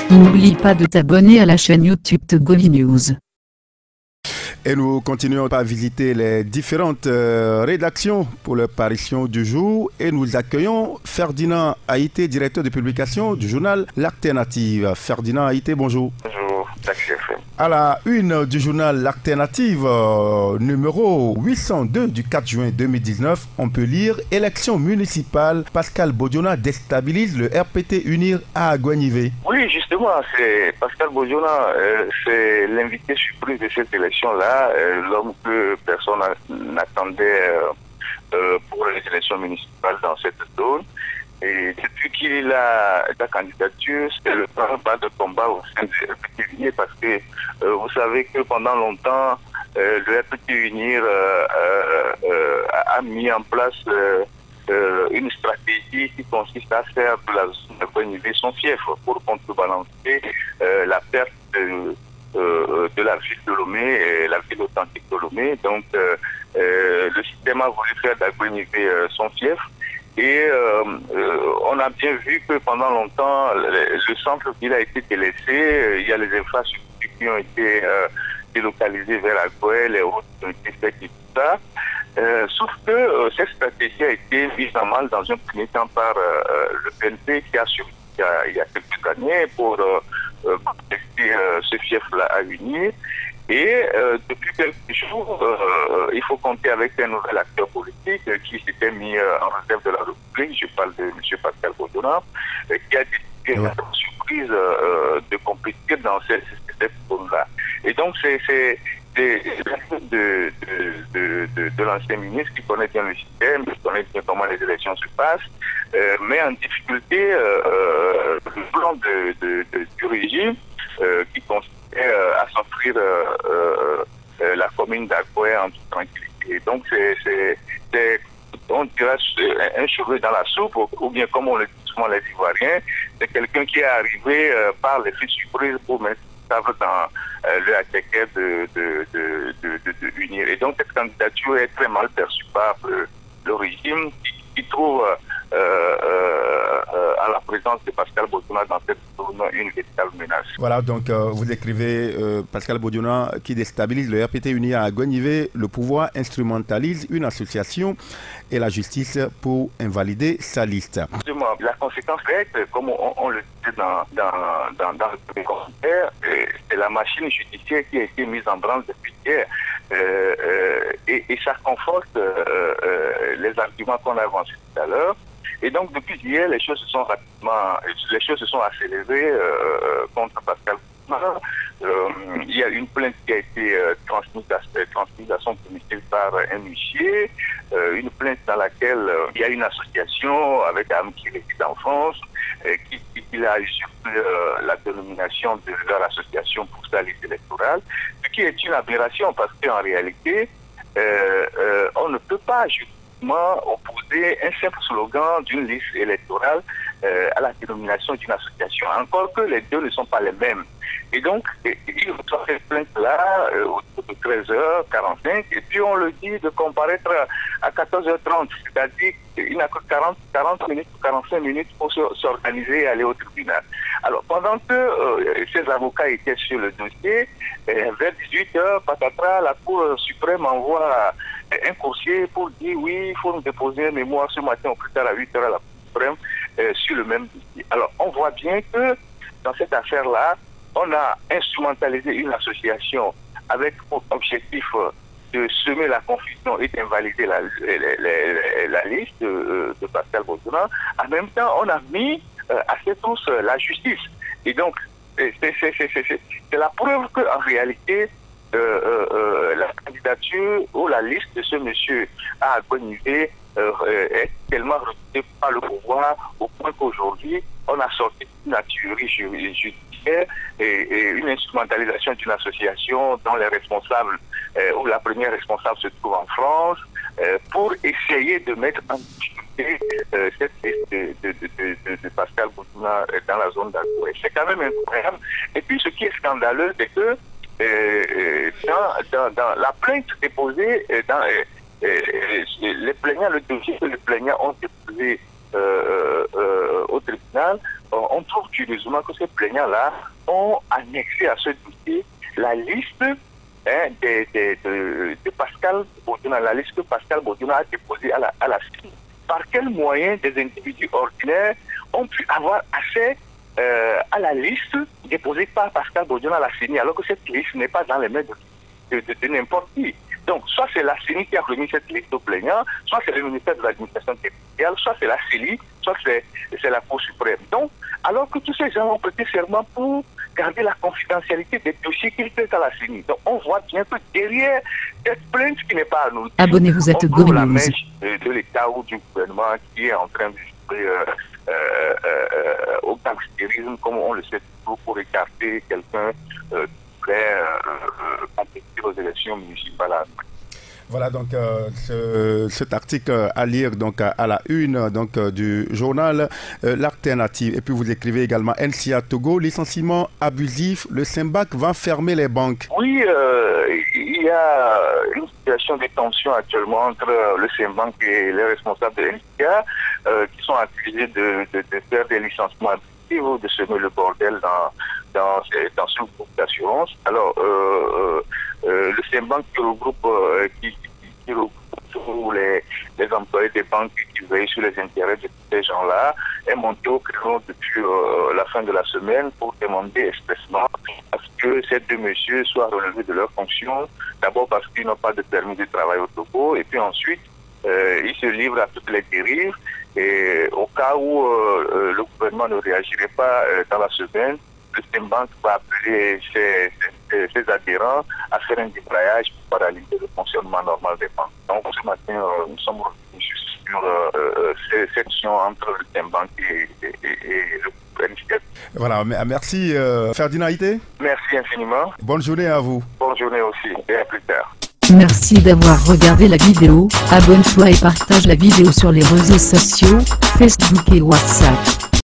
N'oublie pas de t'abonner à la chaîne YouTube Togovi News. Et nous continuons par visiter les différentes rédactions pour la parution du jour. Et nous accueillons Ferdinand Haïté, directeur de publication du journal L'Alternative. Ferdinand Haïté, bonjour. Bonjour, chef. À la une du journal L'Alternative, numéro 802 du 4 juin 2019, on peut lire « Élection municipale, Pascal Bodiona déstabilise le RPT Unir à Aguanivé ». Oui, justement, c'est Pascal Bodiona, c'est l'invité surprise de cette élection-là, l'homme que personne n'attendait pour les élections municipales dans cette zone. Et depuis qu'il a la candidature, c'est le pas de combat au sein du RPT Unir parce que vous savez que pendant longtemps, le RPT Unir a mis en place une stratégie qui consiste à faire de la zone de Aguanivé son fief pour contrebalancer la perte de la ville de Lomé, la ville authentique de Lomé. Donc le système a voulu faire d'Aguanivé son fief. Et on a bien vu que pendant longtemps, le centre-ville a été délaissé. Il y a les infrastructures qui ont été délocalisées vers Aguel, les routes ont été faites et tout ça. Sauf que cette stratégie a été mise en mal dans un premier temps par le PNP qui a survécu il y a quelques années pour contester ce fief-là à unir. Et depuis quelques jours, il faut compter avec un nouvel acteur politique qui s'était mis en réserve de la République. Je parle de M. Pascal Bodiona, qui a décidé à la surprise de compétir dans cette zone-là. Et donc, c'est de l'ancien ministre qui connaît bien le système, qui connaît bien comment les élections se passent, mais en difficulté le plan du régime qui consiste à s'offrir la commune d'Agué en toute tranquillité. Donc c'est on dirait un cheveu dans la soupe, ou bien comme on le dit souvent les Ivoiriens, c'est quelqu'un qui est arrivé par l'effet surprise pour mettre ça dans le HTK de unir. Et donc cette candidature est très mal perçue par le régime qui trouve à la présence de Pascal Bodiona dans cette zone une véritable menace. Voilà, donc vous écrivez Pascal Bodiona qui déstabilise le RPT uni à Aguanivé. Le pouvoir instrumentalise une association et la justice pour invalider sa liste. La conséquence est, comme on le disait dans le commentaire, c'est la machine judiciaire qui a été mise en branle depuis hier. Et ça conforte les arguments qu'on a avancés tout à l'heure. Et donc depuis hier, les choses se sont accélérées contre Pascal Bodiona. Il y a une plainte qui a été transmise à son domicile par un huissier, une plainte dans laquelle il y a une association avec un homme qui réside en France, qui a usurpé la dénomination de leur association pour sa liste électorale, ce qui est une aberration parce qu'en réalité, on ne peut pas opposer un simple slogan d'une liste électorale à la dénomination d'une association, encore que les deux ne sont pas les mêmes. Et donc, il reçoit cette plainte-là autour de 13h45, et puis on le dit de comparaître à 14h30, c'est-à-dire qu'il n'a que 40 minutes ou 45 minutes pour s'organiser et aller au tribunal. Alors, pendant que ces avocats étaient sur le dossier, vers 18h, patatras, la Cour suprême envoie un coursier pour dire oui, il faut nous déposer un mémoire ce matin au plus tard à 8h à la Cour suprême sur le même dossier. Alors, on voit bien que dans cette affaire-là, on a instrumentalisé une association avec pour objectif de semer la confusion et d'invalider la liste de Pascal Bodiona. En même temps, on a mis à cette tous la justice. Et donc, c'est la preuve qu'en réalité, la candidature ou la liste de ce monsieur à Aguanivé est tellement rejetée par le pouvoir au point qu'aujourd'hui, on a sorti une tuerie judiciaire et une instrumentalisation d'une association dont les responsables ou la première responsable se trouve en France, pour essayer de mettre en difficulté cette liste de Pascal Boutouna dans la zone d'Agoué. C'est quand même incroyable. Et puis ce qui est scandaleux, c'est que dans la plainte déposée, les plaignants, le dossier que les plaignants ont déposé au tribunal, on trouve curieusement que ces plaignants-là ont annexé à ce dossier la liste de Pascal Boutouna, la liste que Pascal Boutouna a déposée à la CENI. Par quel moyen des individus ordinaires ont pu avoir accès à la liste déposée par Pascal Boutouna à la CENI, alors que cette liste n'est pas dans les mains de n'importe qui. Donc, soit c'est la CENI qui a remis cette liste aux plaignants, soit c'est le ministère de l'administration territoriale, soit c'est la CELI, soit c'est la Cour suprême. Donc, alors que tous ces gens ont prêté serment pour garder la confidentialité des dossiers qu'ils traitent à la CENI. Donc, on voit bien que derrière cette plainte qui n'est pas à nous, Abonnez-vous à on la Govinews. mèche de l'État ou du gouvernement qui est en train de jouer au gangstérisme, comme on le sait toujours, pour écarter quelqu'un compétir aux élections municipales. Voilà donc cet article à lire donc à la une donc du journal L'Alternative. Et puis vous écrivez également NCA Togo, licenciement abusif, le Sembac va fermer les banques. Oui, il y a une situation de tension actuellement entre le Sembac et les responsables de NCA qui sont accusés de faire des licenciements abusifs ou de semer le bordel dans ce groupe d'assurance. Alors, le Sembank qui regroupe tous les employés des banques qui veillent sur les intérêts de ces gens-là est monté au créneau depuis la fin de la semaine pour demander expressément à ce que ces deux messieurs soient relevés de leurs fonctions. D'abord parce qu'ils n'ont pas de permis de travail au Togo, et puis ensuite, ils se livrent à toutes les dérives. Et au cas où le gouvernement ne réagirait pas dans la semaine, le Sembank va appeler ses adhérents à faire un débrayage pour paralyser le fonctionnement normal des banques. Donc ce matin, nous sommes revenus sur cette action entre le Sembank et le gouvernement. Voilà, merci Ferdinand Aïté. Merci infiniment. Bonne journée à vous. Bonne journée aussi, et à plus tard. Merci d'avoir regardé la vidéo, abonne-toi et partage la vidéo sur les réseaux sociaux, Facebook et WhatsApp.